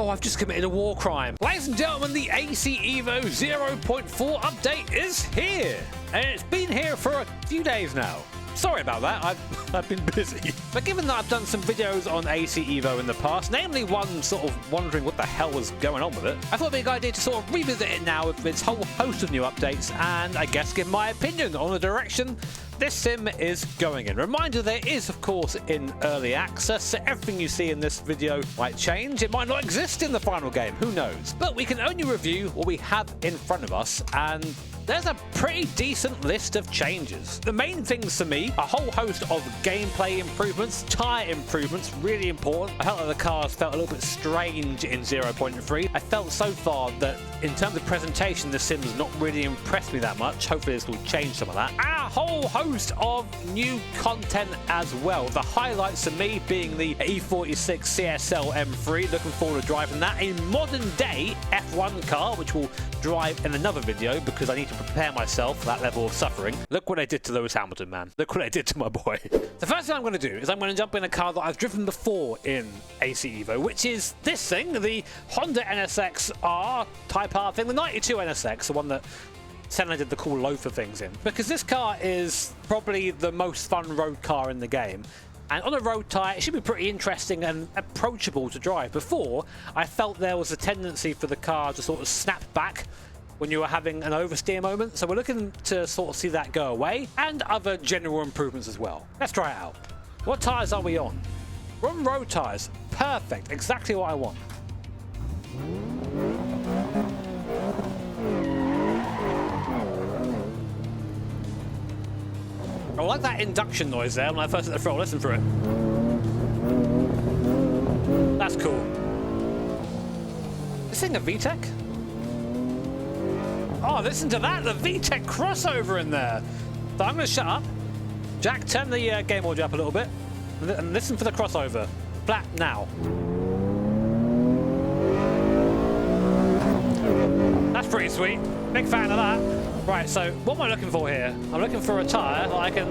Oh, I've just committed a war crime. Ladies and gentlemen, the AC Evo 0.4 update is here. And it's been here for a few days now. Sorry about that, I've been busy. But given that I've done some videos on AC Evo in the past, namely one sort of wondering what the hell was going on with it, I thought it'd be a good idea to sort of revisit it now with its whole host of new updates and I guess give my opinion on the direction this sim is going in. Reminder, there is of course in early access, so everything you see in this video might change. It might not exist in the final game, who knows? But we can only review what we have in front of us, and there's a pretty decent list of changes. The main things for me, a whole host of gameplay improvements, tyre improvements, really important. I felt that the cars felt a little bit strange in 0.3. I felt so far that in terms of presentation, the sim's not really impressed me that much. Hopefully this will change some of that. And a whole host of new content as well. The highlights for me being the E46 CSL M3, looking forward to driving that. A modern day F1 car, which we'll drive in another video because I need to prepare myself for that level of suffering. Look what I did to Lewis Hamilton, man. Look what I did to my boy. The first thing I'm going to do is I'm going to jump in a car that I've driven before in AC Evo, which is this thing, the Honda NSX-R Type R thing, the 92 NSX, the one that Senna did the cool loafer things in. Because this car is probably the most fun road car in the game. And on a road tyre, it should be pretty interesting and approachable to drive. Before, I felt there was a tendency for the car to sort of snap back when you were having an oversteer moment. So we're looking to sort of see that go away, and other general improvements as well. Let's try it out. What tyres are we on? We're on road tyres. Perfect. Exactly what I want. I like that induction noise there when I first hit the throttle. Listen for it. That's cool. This thing a VTEC? Oh, listen to that, the VTEC crossover in there. So I'm going to shut up. Jack, turn the game audio up a little bit and listen for the crossover. Flat now. That's pretty sweet. Big fan of that. Right, so what am I looking for here? I'm looking for a tyre that I can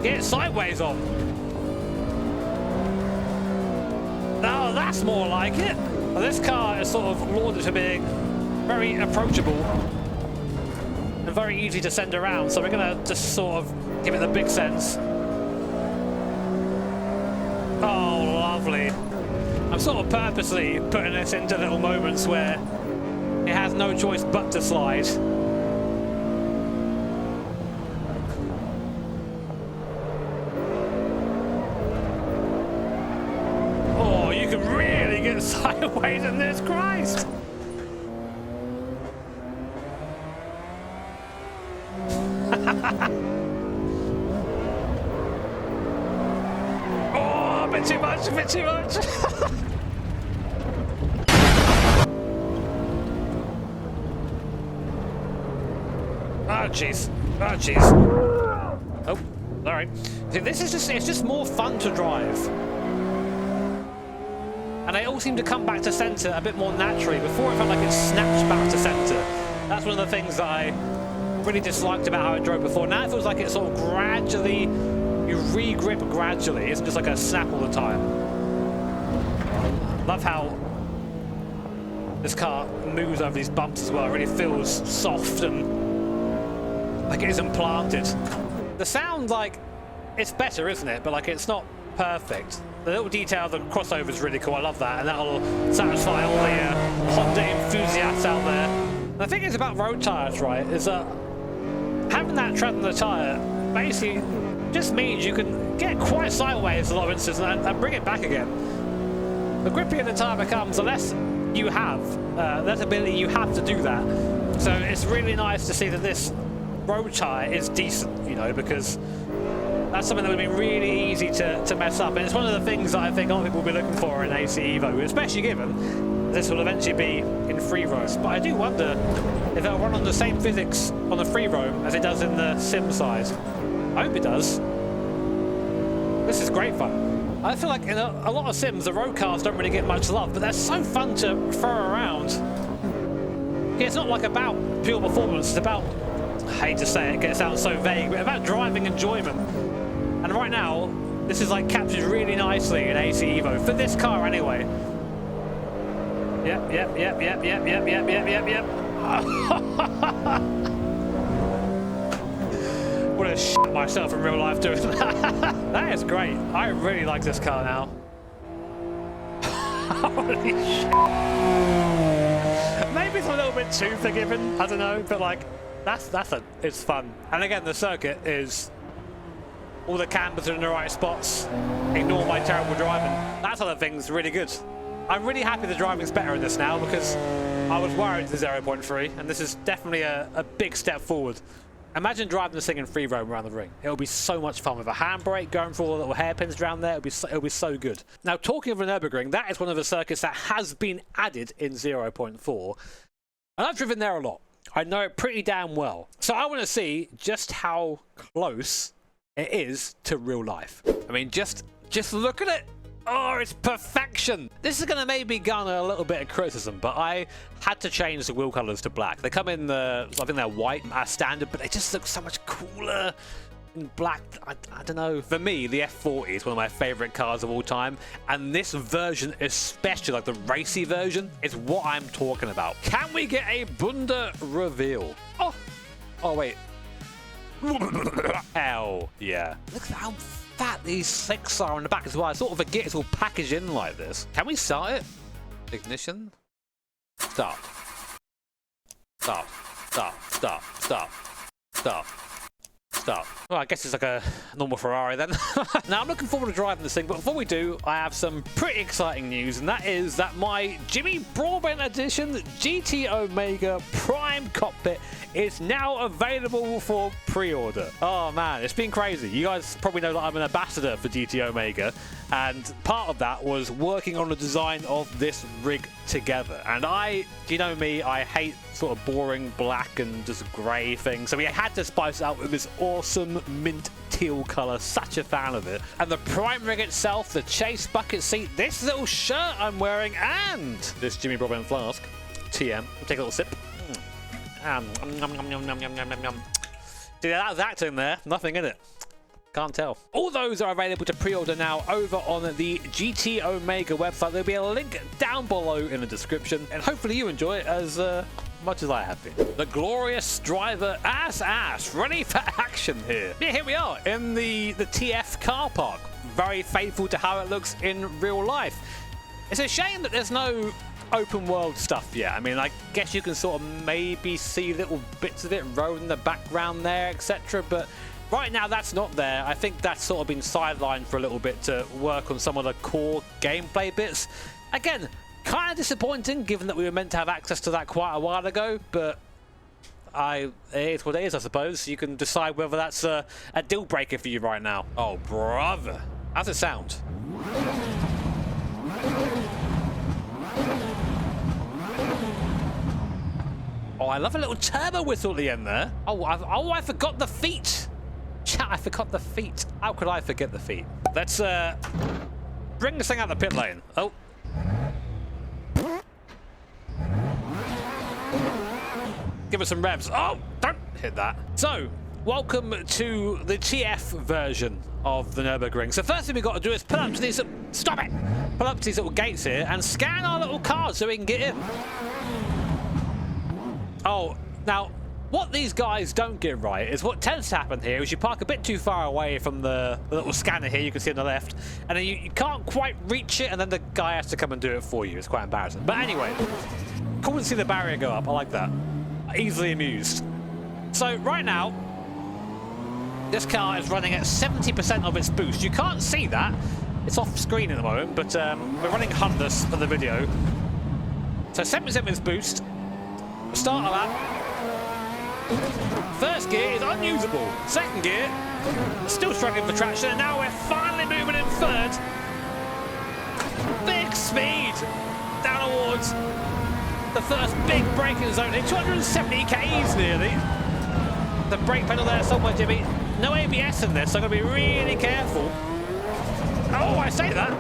get sideways on. Oh, that's more like it. Well, this car is sort of lauded for being very approachable and very easy to send around, so we're going to just sort of give it the big sense. Oh, lovely. I'm sort of purposely putting this into little moments where it has no choice but to slide. Oh, you can really get sideways in this, Christ! Oh, a bit too much, a bit too much! Oh jeez, oh jeez. Oh, alright. See, this is just, it's just more fun to drive. And they all seem to come back to centre a bit more naturally. Before it felt like it snapped back to centre. That's one of the things that I really disliked about how I drove before. Now it feels like it sort of gradually, you re-grip gradually. It isn't just like a snap all the time. Love how this car moves over these bumps as well. It really feels soft and like it isn't planted. The sound, like, it's better, isn't it? But like, it's not perfect. The little detail of the crossover is really cool. I love that, and that'll satisfy all the Honda enthusiasts out there. The thing is about road tyres, right, is that having that tread on the tyre basically just means you can get quite sideways a lot of instances and bring it back again. The grippier the tyre becomes, the less you have, less ability you have to do that. So it's really nice to see that this road tyre is decent, you know, because that's something that would be really easy to mess up, and it's one of the things that I think a lot of people will be looking for in AC Evo, especially given this will eventually be in free roam. But I do wonder if it'll run on the same physics on the free roam as it does in the sim side. I hope it does. This is great fun. I feel like in a lot of sims, the road cars don't really get much love, but they're so fun to throw around. It's not like about pure performance, it's about, I hate to say it, it sounds so vague, but about driving enjoyment. And right now, This is like captured really nicely in AC Evo for this car anyway. Yep. Would have shit myself in real life doing that. That is great. I really like this car now. Holy shit. Maybe it's a little bit too forgiving, I don't know, but like, it's fun. And again, the circuit is, all the campers are in the right spots, ignore my terrible driving. That sort of thing's really good. I'm really happy the driving's better in this now because I was worried the 0.3, and this is definitely a big step forward. Imagine driving this thing in free roam around the ring. It'll be so much fun with a handbrake, going through all the little hairpins around there. It'll be so good. Now, talking of the Nürburgring, that is one of the circuits that has been added in 0.4, and I've driven there a lot. I know it pretty damn well. So I want to see just how close it is to real life. I mean, just look at it. Oh, it's perfection. This is going to maybe garner a little bit of criticism, but I had to change the wheel colors to black. They come in I think they're white as standard, but they just look so much cooler in black. I don't know. For me, the F40 is one of my favorite cars of all time, and this version, especially like the racy version, is what I'm talking about. Can we get a Bunda reveal? Oh wait. Hell yeah. Look at how fat these slicks are on the back as well. I sort of forget it's all packaged in like this. Can we start it? Ignition. Start. Start. Start. Start. Start. Start. Start. Well, I guess it's like a normal Ferrari then. Now, I'm looking forward to driving this thing, but before we do, I have some pretty exciting news, and that is that my Jimmy Broadbent edition GT Omega Prime cockpit is now available for pre-order. Oh man, it's been crazy. You guys probably know that I'm an ambassador for GT Omega, and part of that was working on the design of this rig together. And you know me, I hate sort of boring black and just grey things, so we had to spice it up with this awesome mint teal colour. Such a fan of it. And the prime rig itself, the chase bucket seat, this little shirt I'm wearing, and this Jimmy Broadbent flask, TM. We'll take a little sip. See, that was acting there, nothing in it. Can't tell. All those are available to pre-order now over on the GT Omega website. There'll be a link down below in the description, and hopefully you enjoy it as much as I have been. The glorious driver ass ready for action here. Yeah, here we are in the TF car park. Very faithful to how it looks in real life. It's a shame that there's no open world stuff yet. I mean, I guess you can sort of maybe see little bits of it rolling in the background there, etc. But right now that's not there. I think that's sort of been sidelined for a little bit to work on some of the core gameplay bits. Again, kind of disappointing given that we were meant to have access to that quite a while ago, but it is what it is, I suppose. You can decide whether that's a deal breaker for you right now. Oh, brother. How's it sound? Oh, I love a little turbo whistle at the end there. Oh, I forgot the feet. Chat, I forgot the feet. How could I forget the feet? Let's bring this thing out of the pit lane. Oh. Give us some revs. Oh, don't hit that. So, welcome to the TF version of the Nürburgring. So first thing we've got to do is pull up to these... Stop it! Pull up to these little gates here and scan our little cards so we can get in. Oh, now, what these guys don't get right is what tends to happen here is you park a bit too far away from the little scanner here you can see on the left, and then you can't quite reach it, and then the guy has to come and do it for you. It's quite embarrassing. But anyway, cool to see the barrier go up. I like that. Easily amused. So right now, this car is running at 70% of its boost. You can't see that. It's off screen at the moment, but we're running huntless for the video. So 70% of its boost. Start a lap. First gear is unusable. Second gear, still struggling for traction, and now we're finally moving in third. Big speed down towards the first big braking zone. 270 k's nearly. The brake pedal there somewhere, Jimmy. No ABS in this, so I'm going to be really careful. Oh, I say that.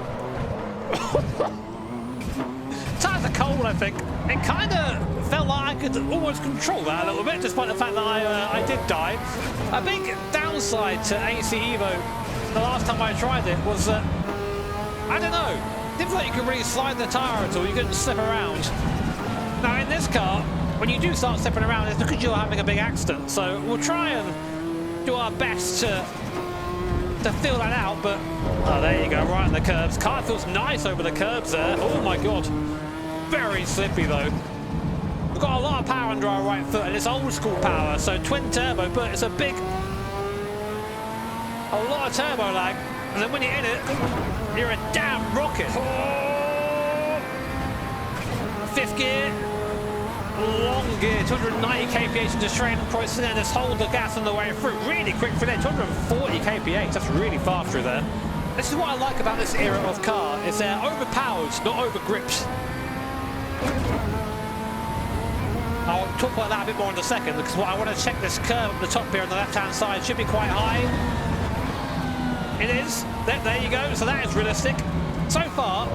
Tires are cold, I think. It kind of felt like I could almost control that a little bit, despite the fact that I did die. A big downside to AC Evo the last time I tried it was that, I don't know, didn't feel like you could really slide the tyre at all, you couldn't slip around. Now in this car, when you do start slipping around, it's because you're having a big accident, so we'll try and do our best to feel that out, but oh, there you go, right on the curbs. Car feels nice over the curbs there. Oh my god, very slippy though. We've got a lot of power under our right foot, and it's old school power, so twin turbo, but it's a lot of turbo lag, and then when you're in it, you're a damn rocket. Oh! Fifth gear, long gear, 290 kph into straight approach, and then just hold the gas on the way through. Really quick for there, 240 kph, that's really fast through there. This is what I like about this era of car, is they're overpowered, not over-gripped. I'll talk about that a bit more in a second, because what I want to check this curve at the top here on the left-hand side should be quite high. It is. There you go, so that is realistic. So far,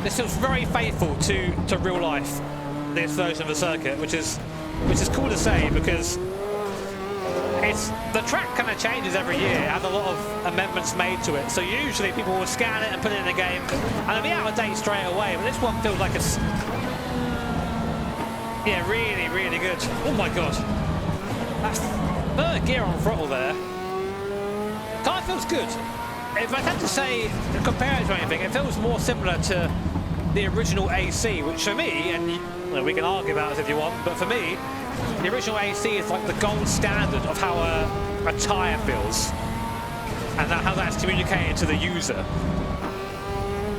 this feels very faithful to real life, this version of the circuit, which is cool to say, because the track kind of changes every year. It has a lot of amendments made to it, so usually people will scan it and put it in the game and it'll be out of date straight away, but this one feels like it's really, really good. Oh my god, that's third gear on throttle there. Car feels good. If I had to say, compare it to anything, it feels more similar to the original AC, which for me, and we can argue about it if you want, but for me, the original AC is like the gold standard of how a tyre feels, and how that's communicated to the user.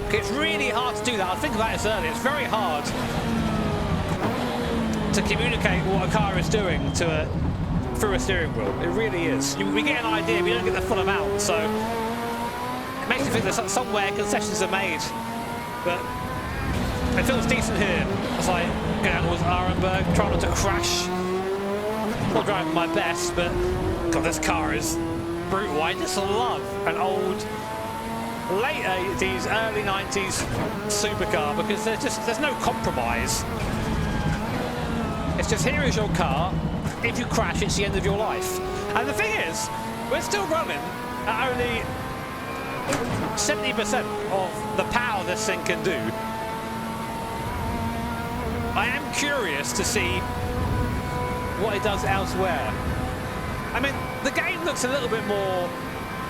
It's really hard to do that. I think about this earlier. It's very hard to communicate what a car is doing through a steering wheel. It really is. We get an idea, we don't get the full amount, so it makes you think that somewhere concessions are made, but it feels decent here. It's like going out towards Arenberg, trying not to crash. Not driving my best, but god, this car is brutal. I just love an old late 80s, early 90s supercar, because there's no compromise. It's just, here is your car. If you crash, it's the end of your life. And the thing is, we're still running at only 70% of the power this thing can do. I am curious to see what it does elsewhere. I mean, the game looks a little bit more,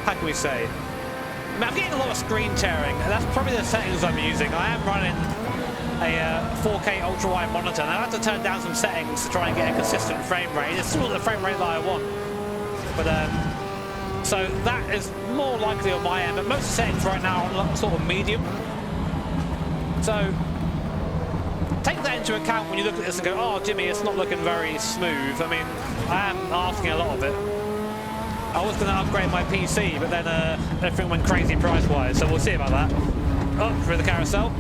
how can we say? I mean, I'm getting a lot of screen tearing, and that's probably the settings I'm using. I am running a 4K ultra-wide monitor, and I have to turn down some settings to try and get a consistent frame rate. It's still the frame rate that I want, but so that is more likely on my end. But most of the settings right now are on sort of medium. So take that into account when you look at this and go, "Oh, Jimmy, it's not looking very smooth." I mean, I am asking a lot of it. I was going to upgrade my PC, but then everything went crazy price-wise, so we'll see about that. Oh, through the carousel.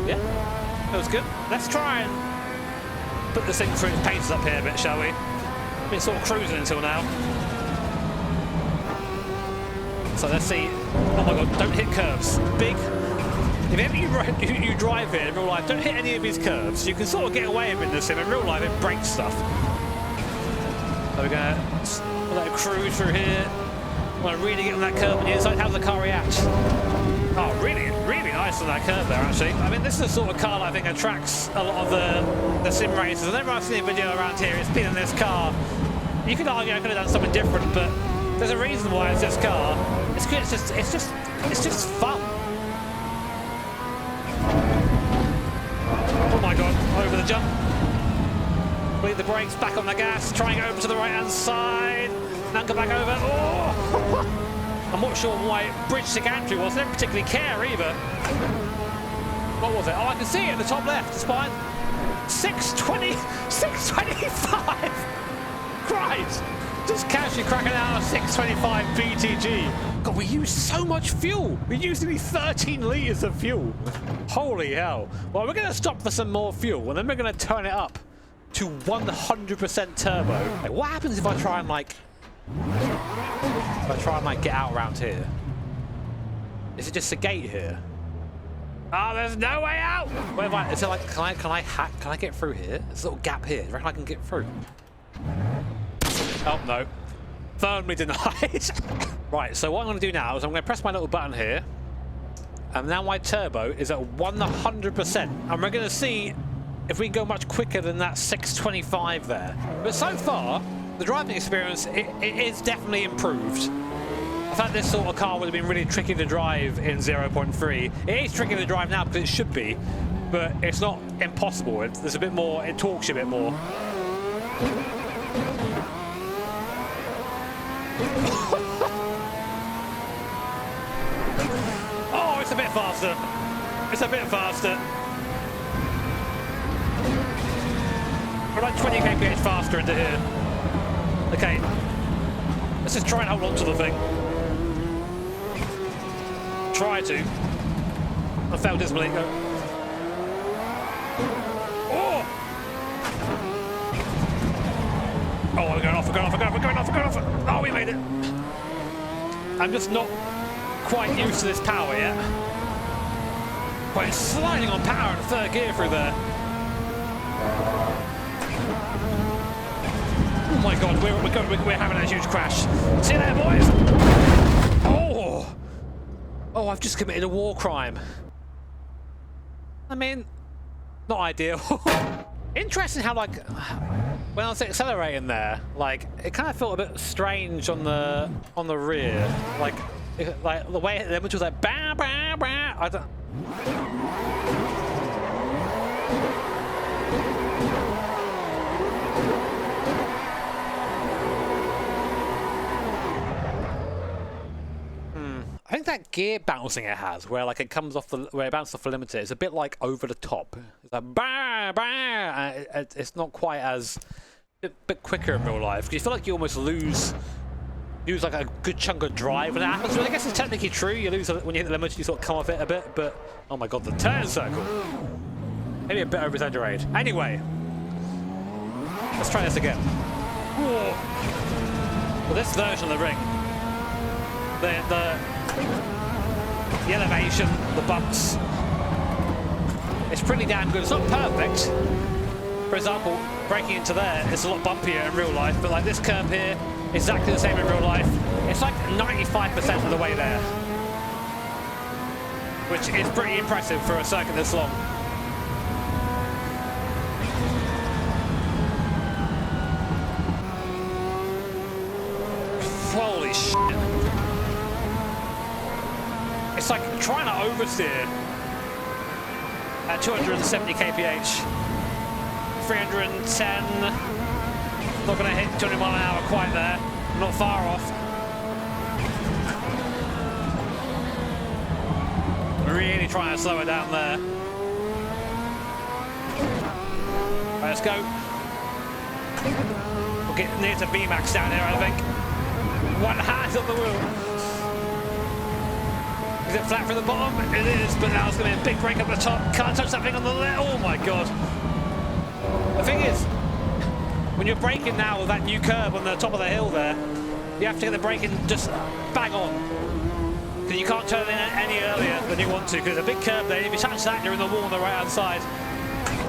Yeah, that was good. Let's try and put this thing through its paces up here a bit, shall we? Been sort of cruising until now. So let's see. Oh my god, don't hit curves. Big. If ever you drive here in real life, don't hit any of these curves. You can sort of get away with this sim. In real life, it breaks stuff. So we're going to let it cruise through here. Want to really get on that curve on the inside. How does the car react? Oh, really, really nice on that curve there, actually. I mean, this is the sort of car that I think attracts a lot of the sim racers. Whenever I've seen a video around here, it's been in this car. You could argue I could have done something different, but there's a reason why it's this car. It's good. It's just fun. Oh my god! Over the jump. Bleed the brakes, back on the gas, trying over to the right-hand side. Now come back over. Oh! I'm not sure why bridge to gantry was. I don't particularly care either. What was it? Oh, I can see it at the top left. It's fine. 620, 625. Christ! Just casually cracking out a 625 BTG. God, we used so much fuel. We used nearly 13 litres of fuel. Holy hell. Well, we're going to stop for some more fuel, and then we're going to turn it up to 100% turbo. Like, what happens if I try and get out around here? Is it just a gate here? Oh, there's no way out! Wait, wait, is it like, can I hack? Can I get through here? There's a little gap here. Do you reckon I can get through? Oh, no. Firmly denied. Right, so what I'm going to do now is I'm going to press my little button here. And now my turbo is at 100%. And we're going to see if we can go much quicker than that 625 there. But so far, the driving experience, it is definitely improved. I thought this sort of car would have been really tricky to drive in 0.3. It is tricky to drive now because it should be, but it's not impossible. There's a bit more, it talks you a bit more. Oh, it's a bit faster. It's a bit faster. We're like 20 kph faster into here. Okay, let's just try and hold on to the thing. Try to. I failed dismally. Oh! Oh, we're going off, we're going off, we're going off, we're going off, we're going off. Oh, we made it. I'm just not quite used to this power yet. But it's sliding on power in third gear through there. Oh my god, we're having a huge crash. See you there, boys. Oh! Oh, I've just committed a war crime. I mean, not ideal. Interesting how, like, when I was accelerating there, like, it kind of felt a bit strange on the rear. Like the way the image was like, bah, bah, bah. I don't... I think that gear bouncing it has, where like it comes off the, where it bounces off the limiter, is a bit like over the top. It's like bah, bah. It's not quite as a bit quicker in real life because you feel like you almost lose like a good chunk of drive when it happens. Well, I guess it's technically true. You lose when you hit the limiter, you sort of come off it a bit. But oh my god, the turn circle, maybe a bit over exaggerated. Anyway, let's try this again. Whoa. Well, this version of the ring, the elevation, the bumps, it's pretty damn good. It's not perfect. For example, breaking into there, it's a lot bumpier in real life, but like this curve here, exactly the same in real life. It's like 95% of the way there, which is pretty impressive for a circuit this long. Holy shit. It's like trying to oversteer at 270 kph. 310. Not going to hit 200 mile an hour quite there. Not far off. Really trying to slow it down there. Right, let's go. We'll get near to VMAX down here, I think. One hand on the wheel. Is it flat from the bottom? It is, but now it's going to be a big break up the top. Can't touch that thing on the left. Oh my god. The thing is, when you're braking now with that new curb on the top of the hill there, you have to get the braking just bang on. Because you can't turn in any earlier than you want to, because there's a big curb there. If you touch that, you're in the wall on the right hand side.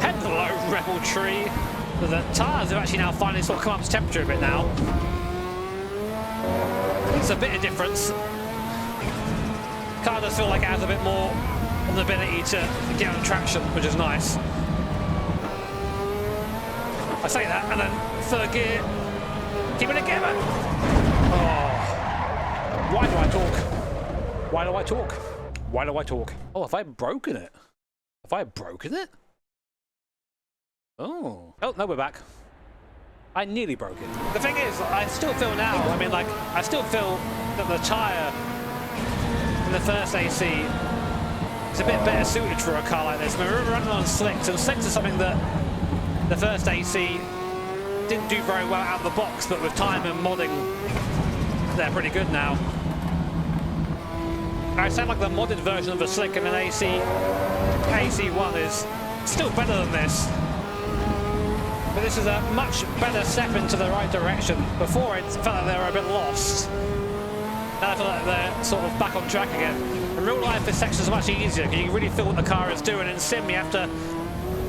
Hello, Rebel Tree. The tyres have actually now finally sort of come up to temperature a bit now. It's a bit of difference. Car does feel like it has a bit more of the ability to get on traction, which is nice. I say that, and then third gear, keep it together. Oh, why do I talk? Why do I talk? Why do I talk? Oh, have I broken it? Have I broken it? Oh, oh no, we're back. I nearly broke it. The thing is, I still feel now, I mean, like, I still feel that the tyre in the first AC is a bit better suited for a car like this. I mean, we're running on slicks, and slicks is something that the first AC didn't do very well out of the box, but with time and modding, they're pretty good now. I sound like the modded version of the slick in an AC1 is still better than this. But this is a much better step into the right direction. Before it felt like they were a bit lost. Now I feel like they're sort of back on track again. In real life, this section is much easier because you can really feel what the car is doing. In sim, you have to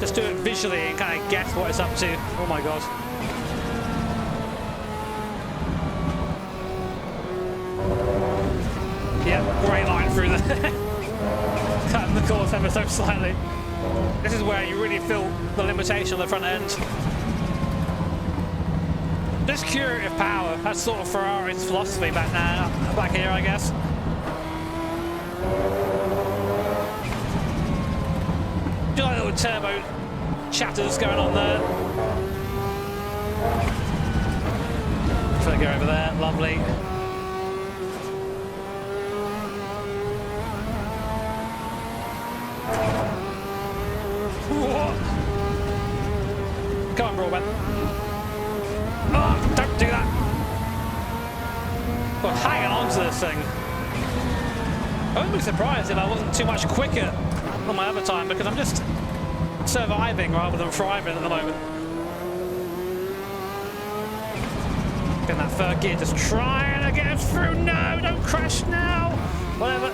just do it visually and kind of guess what it's up to. Oh my god. Yeah, great line through there. Cutting the course ever so slightly. This is where you really feel the limitation on the front end. Just curative power. That's sort of Ferrari's philosophy back here, I guess. Do you like little turbo chatters going on there? So I go over there, lovely. What? Come on, Broadbent. Oh, don't do that. Well, hanging on to this thing. I wouldn't be surprised if I wasn't too much quicker on my other time because I'm just surviving rather than thriving at the moment. In that third gear, just trying to get us through. No, don't crash now. Whatever.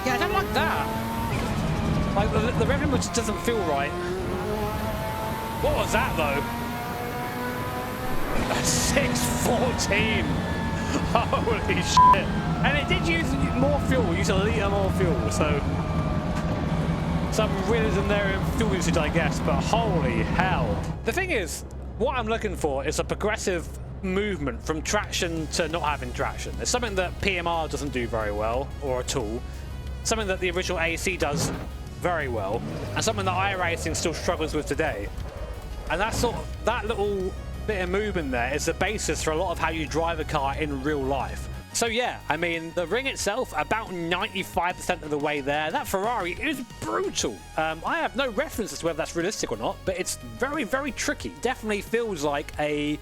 Yeah, I don't like that. Like, the rhythm just doesn't feel right. What was that, though? A 614. Holy shit. And it did use more fuel, use a litre more fuel, so some realism there in fuel usage, I guess, but holy hell. The thing is, what I'm looking for is a progressive movement from traction to not having traction. It's something that PMR doesn't do very well, or at all. Something that the original AC does very well, and something that iRacing still struggles with today. And that's sort of, that little bit of movement there is the basis for a lot of how you drive a car in real life. So yeah, I mean, the ring itself, about 95% of the way there. That Ferrari is brutal. I have no reference as to whether that's realistic or not, but it's very, very tricky. Definitely feels like a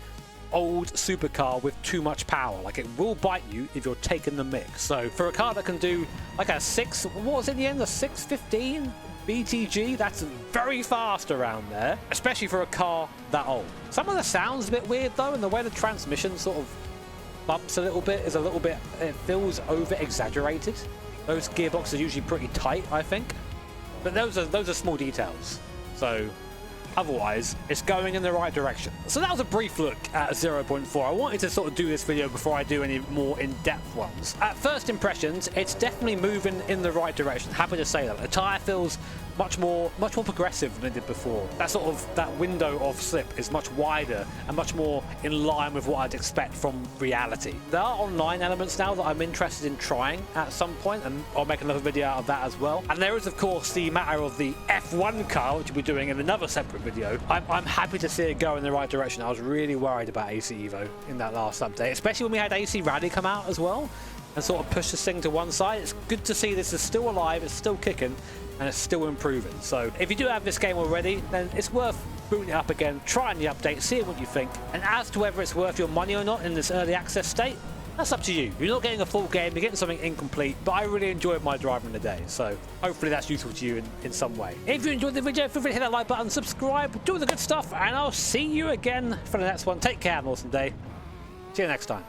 old supercar with too much power. Like, it will bite you if you're taking the mix. So for a car that can do like a what was it in the end, a 615 BTG, that's very fast around there, especially for a car that old. Some of the sound's a bit weird though, and the way the transmission sort of bumps a little bit is a little bit, it feels over exaggerated. Those gearboxes are usually pretty tight, I think, but those are small details. So otherwise, it's going in the right direction. So that was a brief look at 0.4. I wanted to sort of do this video before I do any more in-depth ones. At first impressions, it's definitely moving in the right direction. Happy to say that. The tyre feels much more progressive than it did before. That window of slip is much wider and much more in line with what I'd expect from reality. There are online elements now that I'm interested in trying at some point, and I'll make another video out of that as well. And there is, of course, the matter of the F1 car, which we'll be doing in another separate video. I'm happy to see it go in the right direction. I was really worried about AC Evo in that last update, especially when we had AC Rally come out as well and sort of push this thing to one side. It's good to see this is still alive, it's still kicking, and it's still improving. So if you do have this game already, then it's worth booting it up again, trying the update, seeing what you think. And as to whether it's worth your money or not in this early access state, that's up to you. You're not getting a full game, you're getting something incomplete, but I really enjoyed my driving today, so hopefully that's useful to you in some way. If you enjoyed the video, feel free to hit that like button, subscribe, do all the good stuff, and I'll see you again for the next one. Take care, have an awesome day. See you next time.